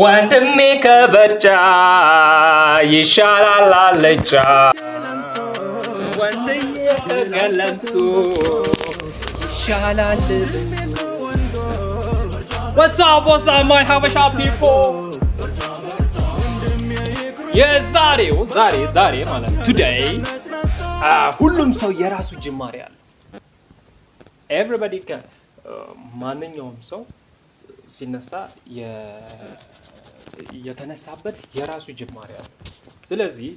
ወንድሜ ከበርጫ ይሻላል አልጫ ወንድሜ ከገለምሱ ይሻላል ልብሱ What's up my Habesha people የዛሬው ዛሬ ማለት today ሁሉም ሰው የራሱ ጅማሬ አለው everybody can ማንኛውም ሰው ሲነሳ የተነሳበት የራሱ ጅማሬ አለ ስለዚህ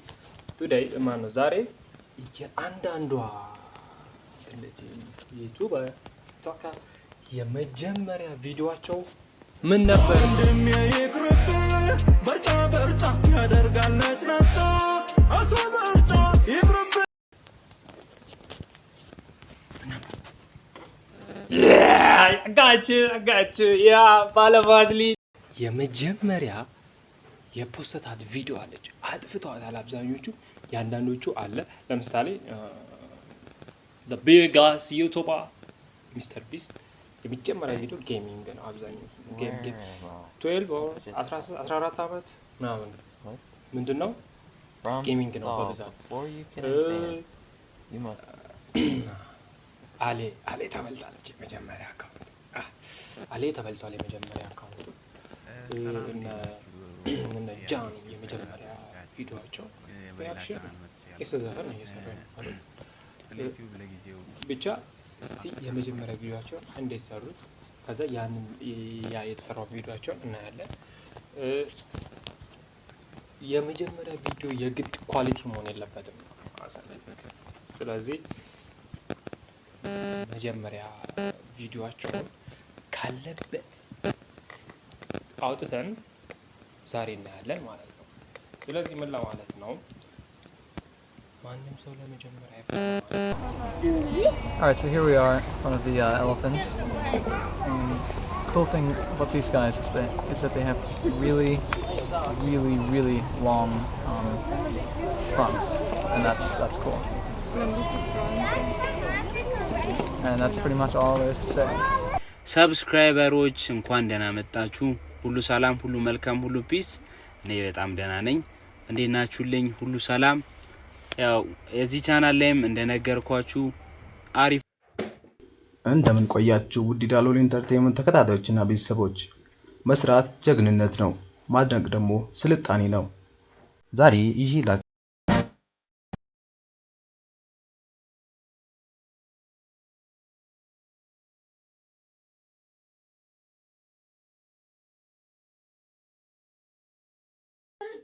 today ማነው ዛሬ የአንዳንዷ ዩቲዩበር ቲክቶከር የመጀመሪያ ቪዲዮአቸው ምን ነበር በርጫ ያደርጋል ነጭ አቶ በርጫ ይቅርብ አጋጭ ያ ባለቫዝሊ የመጀመሪያ የፖስተታት ቪዲዮ አለች አጥፍቷታል አብዛኞቹ ያንዳንዶቹ አለ ለምሳሌ the biggest YouTuber Mr Beast የመጀመሪያ ቪዲዮ ጌሚንግ ነው አብዛኞቹ ጌም 12 or 14 አመት ምናምን ምንድነው ጌሚንግ ነው በብዛት አሌ ተበልታለች የመጀመሪያ አካውንት አሌ ተበልቷል የመጀመሪያ አካውንቱ እና ጃኒ የመጀመሪያ ቪዲዮአቸው ሪአክሽን እየሰራን ነው ብቻ እስቲ የመጀመሪያ ቪዲዮአቸው እንዴት ሰሩት ከዛ ያንን የተሰራው ቪዲዮአቸው እናያለን የመጀመሪያ ቪዲዮ የግድ ኳሊቲ መሆን የለበትም ስለዚህ መጀመሪያ ቪዲዮአቸው ካለበት አውጥተን ዛሬ እናያለን ማለት ነው ስለዚህ ምን ለማለት ነው ማንንም ሰው ለመጀመሪያ Alright, so here we are in front of the elephants. Cool thing about these guys is that they have really long fronts, and that's cool. And that's pretty much all there is to say. ሰብስክራይበሮች እንኳን ደህና መጣችሁ ሁሉ ሰላም ሁሉ መልካም ሁሉ ፒስ እኔ በጣም ደህና ነኝ እንዴት ናችሁልኝ ሁሉ ሰላም ያው እዚህ ቻናል ላይም እንደነገርኳችሁ አሪፍ እንደምን ቆያችሁ ውድ ዳሎል ኢንተርቴይንመንት ተከታታዮችና ቤተሰቦች መስራት ጀግንነት ነው ማድነቅ ደግሞ ስልጣኔ ነው ዛሬ ይዤላችሁ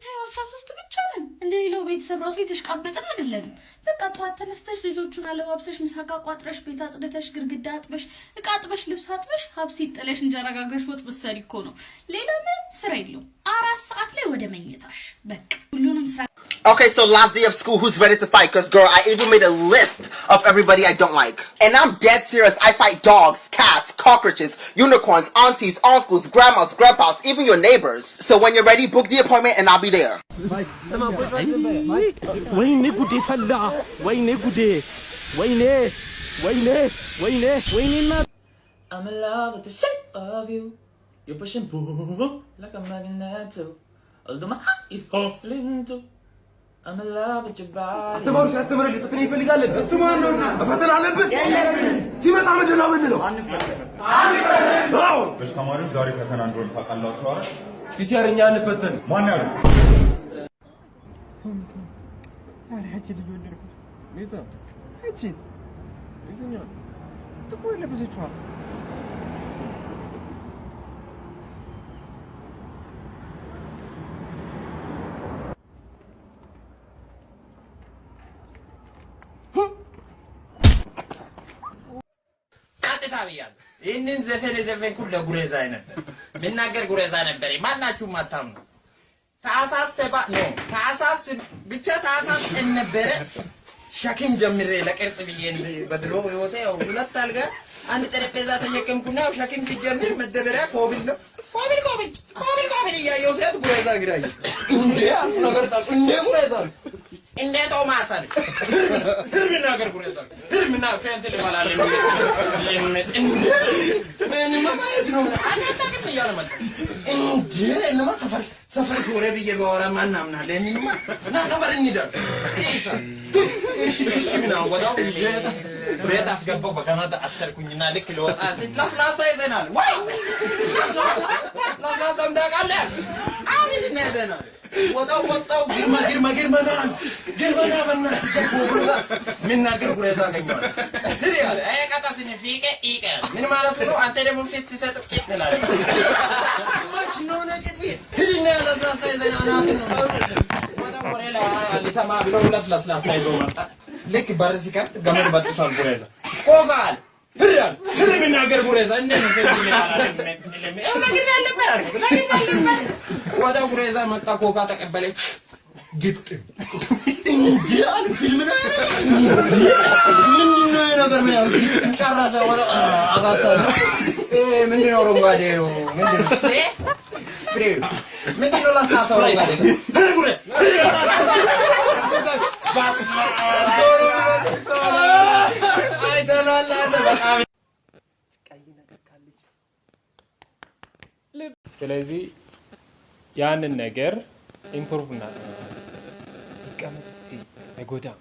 ታው 13 ብቻ ነን እንደሌላው ቤተሰብ ራሱ የተሽቃበጠን አይደለም በቃ ጧት ተነስተሽ ልጆቹን አለባብሰሽ ምሳቃ ቋጥረሽ ቤት አጽድተሽ ግርግዳ አጥበሽ እቃ አጥበሽ ልብስ አጥበሽ ሀብሲ ጥለሽ እንጀራ ጋግረሽ ወጥ ብትሰሪ እኮ ነው ሌላ ምን ስራ የለው 4 ሰዓት ላይ ወደ መኝታሽ በቃ ሁሉንም ስራ Okay, so last day of school, who's ready to fight? Cause girl, I even made a list of everybody I don't like. And I'm dead serious, I fight dogs, cats, cockroaches, unicorns, aunties, uncles, grandmas, grandpas, even your neighbors. So when you're ready, book the appointment and I'll be there. I'm in love with the shape of you. You're pushing boom like a magnet too. Although my heart is falling too. I'm in love with your body. አስተማሪ ልትፈተን ይፈልጋል እሱ ማን ነው መፈተን አለብን ሲመጣ ምንድን ነው ምንድነው አንፈተን እሺ ተማሪዎች ዛሬ ፈተና እንደሆነ ታውቃላችሁ አይደል ቲቸርኛ አንፈተን ማን ያለው አራጅ ልጅ ወንድር ሜታ እቺ እዚህኛው ጥቁር ለብሰችዋ ታቢያል ይሄንን ዘፈን ኩል ለጉሬዛ ነበር ምናገር ጉሬዛ ነበር ማናችሁ ማታም ነው ታሳሰባ ነው ታሳስ ብቻ ታሳስ ነበር ሸክም ጀምሬ ለቅርጽ ብዬን በድሮ ህይወቴ ያው ሁለት አልጋ አንድ ጠረጴዛ ተሸከምኩና ሸክም ሲጀምር መደበሪያ ኮብል ነው ኮብል ያየው ሰት ጉሬዛ ግራይ እንዴ ነገር ታል እንዴ ጉሬዛ እንደ ቶማስ አለ ህርምና ገር ጉሬዛ ህርምና ፌንት ለማላለ ምን ማማየት ነው አታጣቅም ያለማት እንዴ ለማ ሰፈር ዞሬ ብዬ ባወራ ማናምናለ እንማ እና ሰፈር እንሂዳለን እሺ ምናው ወዳው ይጀታ ቤት አስገባው በገመድ አሰርኩኝና ልክ ለወጣ ሲል ለስላሳ ይዘናል ወይ ለስላሳ እንዳቃለ አሪፍ ነው ይዘናል ወጣው ግርማ ምን ነገር ጉሬዛ አገኘው ትሪያለ አይቃጣስኝ ፊቄ ኢቀ ምን ማለት ነው አንተ ደግሞ ፊት ሲሰጥ ቂጥ ይላል ማች ነው ነገር ቢስ ህሊና ለስላሳ ይዘናል ወጣው ወሬላ ሊሰማ ብሎ ሁለት ለስላሳ ይዞ መጣ ልክ በር ሲከፍት ገመድ በጥሷል ጉሬዛ ቆጋል ብራል ምን ነገር ጉሬዛ እንደምን ወደ ጉሬዛ መጣ ኮካ ተቀበለች ግጥ እንጂ አሉ ፊልም ነው ምን ነገር ምን ያው ጨረሰ ወደ አጋሳ ምን ነው ሮንጋዴው ምን ነው ስፕሬ ምን ነው ላሳሳው ሮንጋዴ ጉሬ አይደላላ በጣም ቀይ ነገር ካለች ስለዚህ ያንን ነገር ኢምፕሩቭ እናደርጋለን። ይቀመጥ እስቲ አይጎዳም